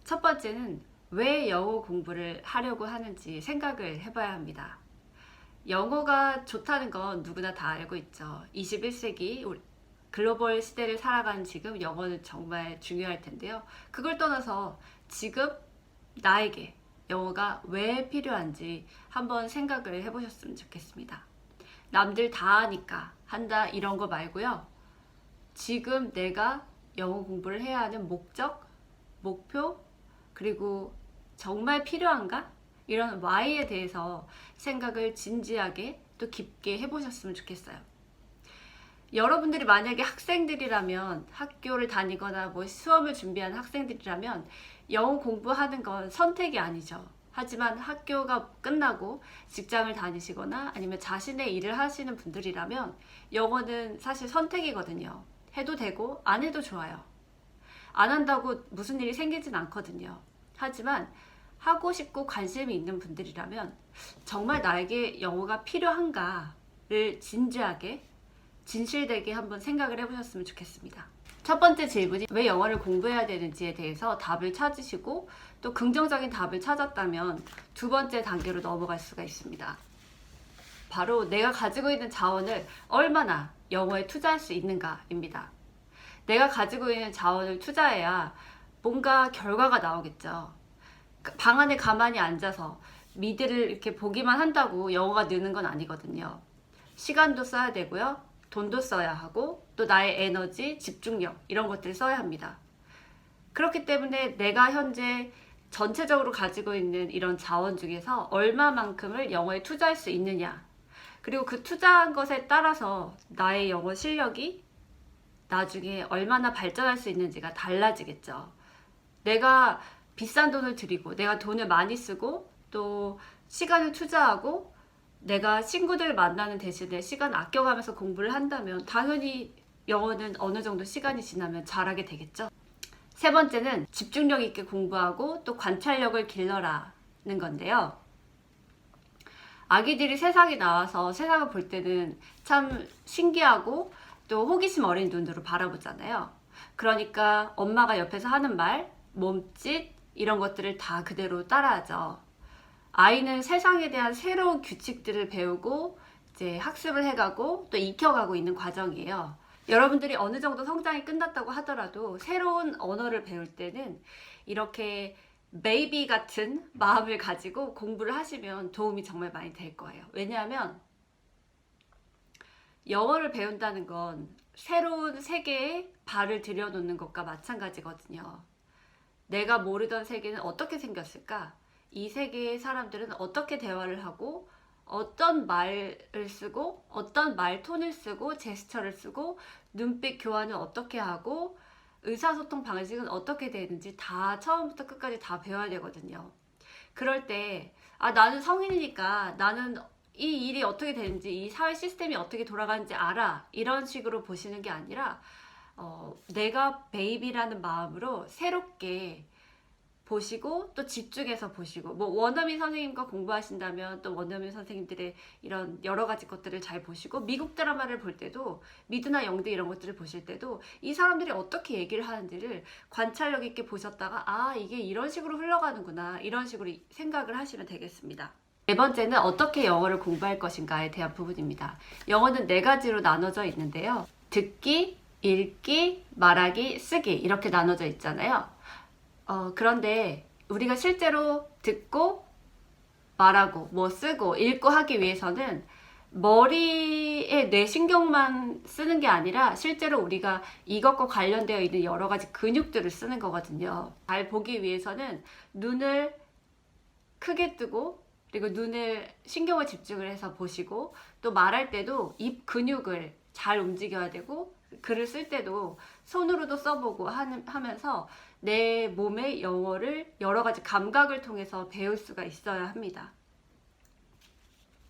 첫 번째는 왜 영어 공부를 하려고 하는지 생각을 해봐야 합니다. 영어가 좋다는 건 누구나 다 알고 있죠. 21세기 글로벌 시대를 살아가는 지금 영어는 정말 중요할 텐데요. 그걸 떠나서 지금 나에게 영어가 왜 필요한지 한번 생각을 해보셨으면 좋겠습니다. 남들 다 하니까 한다 이런 거 말고요. 지금 내가 영어 공부를 해야 하는 목적, 목표, 그리고 정말 필요한가? 이런 why에 대해서 생각을 진지하게 또 깊게 해보셨으면 좋겠어요. 여러분들이 만약에 학생들이라면, 학교를 다니거나 뭐 수업을 준비하는 학생들이라면 영어 공부하는 건 선택이 아니죠. 하지만 학교가 끝나고 직장을 다니시거나 아니면 자신의 일을 하시는 분들이라면 영어는 사실 선택이거든요. 해도 되고 안 해도 좋아요. 안 한다고 무슨 일이 생기진 않거든요. 하지만 하고 싶고 관심이 있는 분들이라면 정말 나에게 영어가 필요한가를 진지하게 진실되게 한번 생각을 해보셨으면 좋겠습니다. 첫 번째 질문이 왜 영어를 공부해야 되는지에 대해서 답을 찾으시고 또 긍정적인 답을 찾았다면 두 번째 단계로 넘어갈 수가 있습니다. 바로 내가 가지고 있는 자원을 얼마나 영어에 투자할 수 있는가입니다. 내가 가지고 있는 자원을 투자해야 뭔가 결과가 나오겠죠. 방 안에 가만히 앉아서 미드를 이렇게 보기만 한다고 영어가 느는 건 아니거든요. 시간도 써야 되고요. 돈도 써야 하고 또 나의 에너지, 집중력 이런 것들을 써야 합니다. 그렇기 때문에 내가 현재 전체적으로 가지고 있는 이런 자원 중에서 얼마만큼을 영어에 투자할 수 있느냐, 그리고 그 투자한 것에 따라서 나의 영어 실력이 나중에 얼마나 발전할 수 있는지가 달라지겠죠. 내가 비싼 돈을 들이고 내가 돈을 많이 쓰고 또 시간을 투자하고 내가 친구들을 만나는 대신에 시간 아껴가면서 공부를 한다면 당연히 영어는 어느 정도 시간이 지나면 잘하게 되겠죠. 세 번째는 집중력 있게 공부하고 또 관찰력을 길러라는 건데요. 아기들이 세상에 나와서 세상을 볼 때는 참 신기하고 또 호기심 어린 눈으로 바라보잖아요. 그러니까 엄마가 옆에서 하는 말, 몸짓 이런 것들을 다 그대로 따라하죠. 아이는 세상에 대한 새로운 규칙들을 배우고 이제 학습을 해가고 또 익혀가고 있는 과정이에요. 여러분들이 어느 정도 성장이 끝났다고 하더라도 새로운 언어를 배울 때는 이렇게 베이비 같은 마음을 가지고 공부를 하시면 도움이 정말 많이 될 거예요. 왜냐하면 영어를 배운다는 건 새로운 세계에 발을 들여놓는 것과 마찬가지거든요. 내가 모르던 세계는 어떻게 생겼을까? 이 세계의 사람들은 어떻게 대화를 하고 어떤 말을 쓰고 어떤 말톤을 쓰고 제스처를 쓰고 눈빛 교환을 어떻게 하고 의사소통 방식은 어떻게 되는지 다 처음부터 끝까지 다 배워야 되거든요. 그럴 때 나는 성인이니까 나는 이 일이 어떻게 되는지 이 사회 시스템이 어떻게 돌아가는지 알아, 이런 식으로 보시는 게 아니라 내가 베이비라는 마음으로 새롭게 보시고 또 집중해서 보시고, 뭐 원어민 선생님과 공부하신다면 또 원어민 선생님들의 이런 여러 가지 것들을 잘 보시고, 미국 드라마를 볼 때도 미드나 영드 이런 것들을 보실 때도 이 사람들이 어떻게 얘기를 하는지를 관찰력 있게 보셨다가 이게 이런 식으로 흘러가는구나, 이런 식으로 생각을 하시면 되겠습니다. 네 번째는 어떻게 영어를 공부할 것인가에 대한 부분입니다. 영어는 네 가지로 나눠져 있는데요. 듣기, 읽기, 말하기, 쓰기 이렇게 나눠져 있잖아요. 그런데 우리가 실제로 듣고 말하고 뭐 쓰고 읽고 하기 위해서는 머리에 뇌신경만 쓰는 게 아니라 실제로 우리가 이것과 관련되어 있는 여러 가지 근육들을 쓰는 거거든요. 잘 보기 위해서는 눈을 크게 뜨고 그리고 눈을 신경을 집중을 해서 보시고, 또 말할 때도 입 근육을 잘 움직여야 되고 글을 쓸 때도 손으로도 써보고 하면서 내 몸의 영어를 여러 가지 감각을 통해서 배울 수가 있어야 합니다.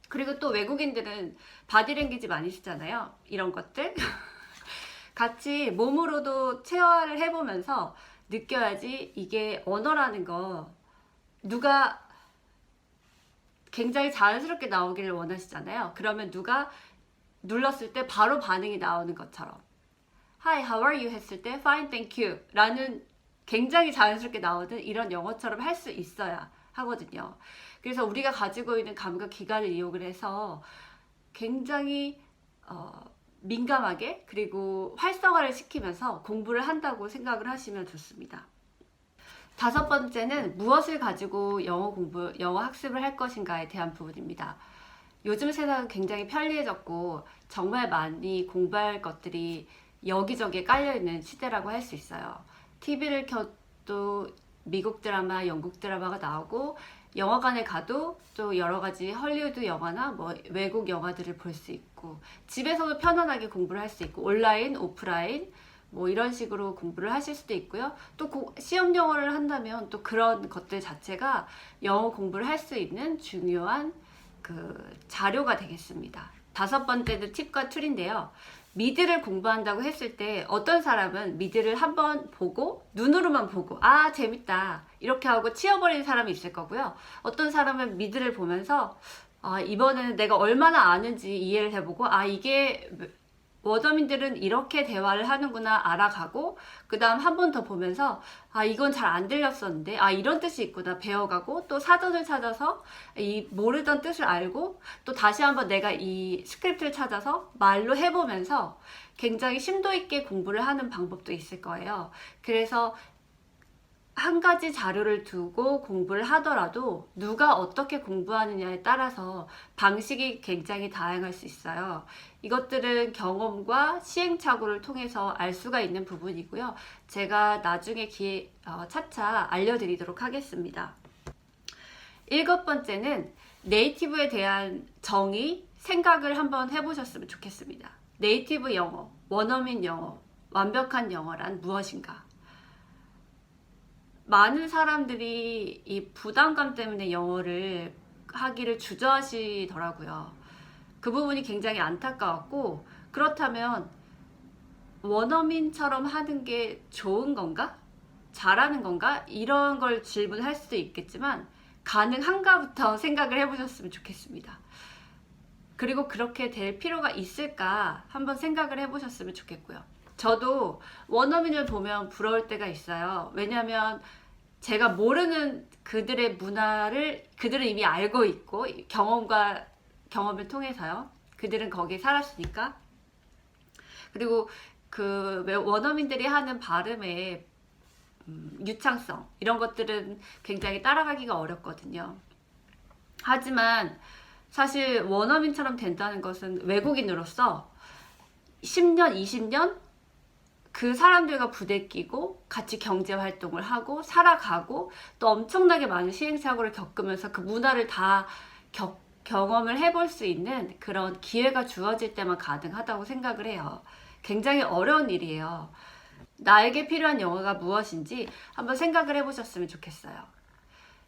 그리고 또 외국인들은 바디랭귀지 많이 쓰잖아요. 이런 것들 같이 몸으로도 체화를 해보면서 느껴야지 이게 언어라는 거 누가 굉장히 자연스럽게 나오기를 원하시잖아요. 그러면 누가 눌렀을 때 바로 반응이 나오는 것처럼 Hi, how are you? 했을 때 Fine, thank you 라는 굉장히 자연스럽게 나오는 이런 영어처럼 할 수 있어야 하거든요. 그래서 우리가 가지고 있는 감각 기관을 이용을 해서 굉장히 민감하게 그리고 활성화를 시키면서 공부를 한다고 생각을 하시면 좋습니다. 다섯 번째는 무엇을 가지고 영어 학습을 할 것인가에 대한 부분입니다. 요즘 세상은 굉장히 편리해졌고 정말 많이 공부할 것들이 여기저기에 깔려있는 시대라고 할 수 있어요. TV를 켜도 미국 드라마, 영국 드라마가 나오고 영화관에 가도 또 여러 가지 헐리우드 영화나 뭐 외국 영화들을 볼 수 있고 집에서도 편안하게 공부를 할 수 있고 온라인, 오프라인 뭐 이런 식으로 공부를 하실 수도 있고요. 또 시험 영어를 한다면 또 그런 것들 자체가 영어 공부를 할 수 있는 중요한 그 자료가 되겠습니다. 다섯 번째는 팁과 툴인데요. 미드를 공부한다고 했을 때 어떤 사람은 미드를 한번 보고 눈으로만 보고 아 재밌다 이렇게 하고 치워버리는 사람이 있을 거고요. 어떤 사람은 미드를 보면서 아 이번에는 내가 얼마나 아는지 이해를 해보고 아 이게 원어민들은 이렇게 대화를 하는구나 알아가고 그 다음 한 번 더 보면서 아 이건 잘 안 들렸었는데 아 이런 뜻이 있구나 배워가고 또 사전을 찾아서 이 모르던 뜻을 알고 또 다시 한번 내가 이 스크립트를 찾아서 말로 해보면서 굉장히 심도 있게 공부를 하는 방법도 있을 거예요. 그래서 한 가지 자료를 두고 공부를 하더라도 누가 어떻게 공부하느냐에 따라서 방식이 굉장히 다양할 수 있어요. 이것들은 경험과 시행착오를 통해서 알 수가 있는 부분이고요. 제가 나중에 차차 알려드리도록 하겠습니다. 일곱 번째는 네이티브에 대한 정의, 생각을 한번 해보셨으면 좋겠습니다. 네이티브 영어, 원어민 영어, 완벽한 영어란 무엇인가? 많은 사람들이 이 부담감 때문에 영어를 하기를 주저하시더라고요. 그 부분이 굉장히 안타까웠고 그렇다면 원어민처럼 하는 게 좋은 건가? 잘하는 건가? 이런 걸 질문할 수도 있겠지만 가능한가부터 생각을 해보셨으면 좋겠습니다. 그리고 그렇게 될 필요가 있을까 한번 생각을 해보셨으면 좋겠고요. 저도 원어민을 보면 부러울 때가 있어요. 왜냐하면 제가 모르는 그들의 문화를 그들은 이미 알고 있고 경험을 통해서요. 그들은 거기에 살았으니까. 그리고 그 원어민들이 하는 발음의 유창성 이런 것들은 굉장히 따라가기가 어렵거든요. 하지만 사실 원어민처럼 된다는 것은 외국인으로서 10년, 20년 그 사람들과 부대끼고 같이 경제 활동을 하고 살아가고 또 엄청나게 많은 시행착오를 겪으면서 그 문화를 다 경험을 해볼 수 있는 그런 기회가 주어질 때만 가능하다고 생각을 해요. 굉장히 어려운 일이에요. 나에게 필요한 영어가 무엇인지 한번 생각을 해보셨으면 좋겠어요.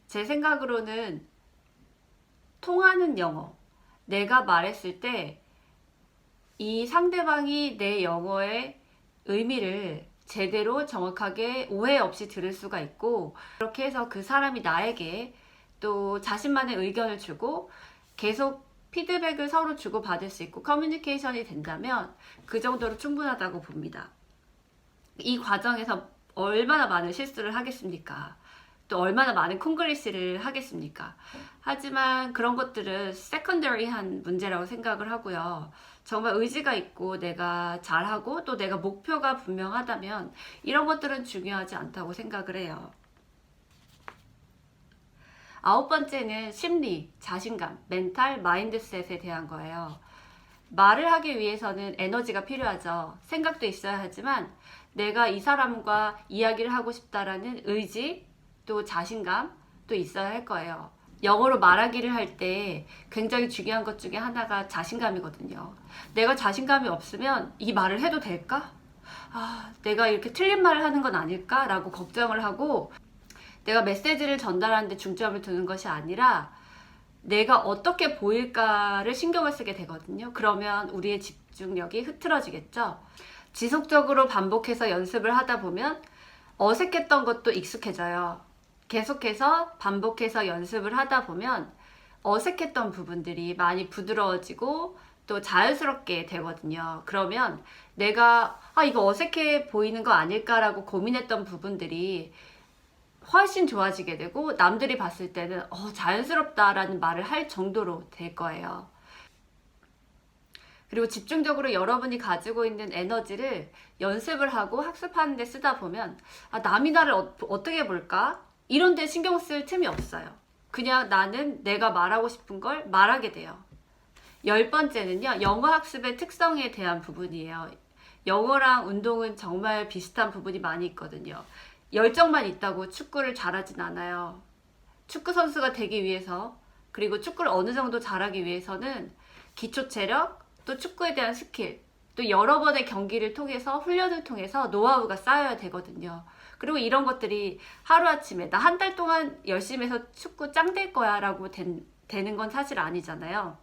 제 생각으로는 통하는 영어, 내가 말했을 때 이 상대방이 내 영어의 의미를 제대로 정확하게 오해 없이 들을 수가 있고 그렇게 해서 그 사람이 나에게 또 자신만의 의견을 주고 계속 피드백을 서로 주고받을 수 있고 커뮤니케이션이 된다면 그 정도로 충분하다고 봅니다. 이 과정에서 얼마나 많은 실수를 하겠습니까? 또 얼마나 많은 콩글리시를 하겠습니까? 하지만 그런 것들은 세컨더리한 문제라고 생각을 하고요. 정말 의지가 있고 내가 잘하고 또 내가 목표가 분명하다면 이런 것들은 중요하지 않다고 생각을 해요. 아홉 번째는 심리, 자신감, 멘탈, 마인드셋에 대한 거예요. 말을 하기 위해서는 에너지가 필요하죠. 생각도 있어야 하지만 내가 이 사람과 이야기를 하고 싶다라는 의지, 또 자신감도 있어야 할 거예요. 영어로 말하기를 할 때 굉장히 중요한 것 중에 하나가 자신감이거든요. 내가 자신감이 없으면 이 말을 해도 될까? 내가 이렇게 틀린 말을 하는 건 아닐까? 라고 걱정을 하고 내가 메시지를 전달하는데 중점을 두는 것이 아니라 내가 어떻게 보일까를 신경을 쓰게 되거든요. 그러면 우리의 집중력이 흐트러지겠죠. 지속적으로 반복해서 연습을 하다 보면 어색했던 것도 익숙해져요. 계속해서 반복해서 연습을 하다 보면 어색했던 부분들이 많이 부드러워지고 또 자연스럽게 되거든요. 그러면 내가 이거 어색해 보이는 거 아닐까라고 고민했던 부분들이 훨씬 좋아지게 되고 남들이 봤을 때는 자연스럽다라는 말을 할 정도로 될 거예요. 그리고 집중적으로 여러분이 가지고 있는 에너지를 연습을 하고 학습하는 데 쓰다 보면 남이 나를 어떻게 볼까? 이런 데 신경 쓸 틈이 없어요. 그냥 나는 내가 말하고 싶은 걸 말하게 돼요. 10번째는요, 영어 학습의 특성에 대한 부분이에요. 영어랑 운동은 정말 비슷한 부분이 많이 있거든요. 열정만 있다고 축구를 잘하진 않아요. 축구 선수가 되기 위해서, 그리고 축구를 어느 정도 잘하기 위해서는 기초 체력, 또 축구에 대한 스킬, 또 여러 번의 경기를 통해서 훈련을 통해서 노하우가 쌓여야 되거든요. 그리고 이런 것들이 하루아침에 나 한 달 동안 열심히 해서 축구 짱 될 거야 라고 되는 건 사실 아니잖아요.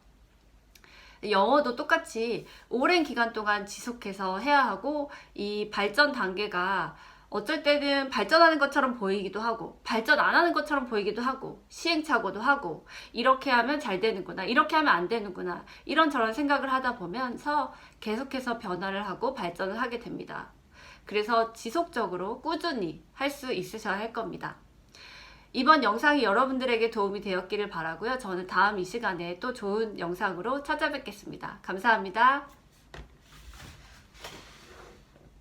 영어도 똑같이 오랜 기간 동안 지속해서 해야 하고, 이 발전 단계가 어쩔 때는 발전하는 것처럼 보이기도 하고 발전 안 하는 것처럼 보이기도 하고 시행착오도 하고, 이렇게 하면 잘 되는구나, 이렇게 하면 안 되는구나, 이런저런 생각을 하다 보면서 계속해서 변화를 하고 발전을 하게 됩니다. 그래서 지속적으로 꾸준히 할 수 있으셔야 할 겁니다. 이번 영상이 여러분들에게 도움이 되었기를 바라고요. 저는 다음 이 시간에 또 좋은 영상으로 찾아뵙겠습니다. 감사합니다.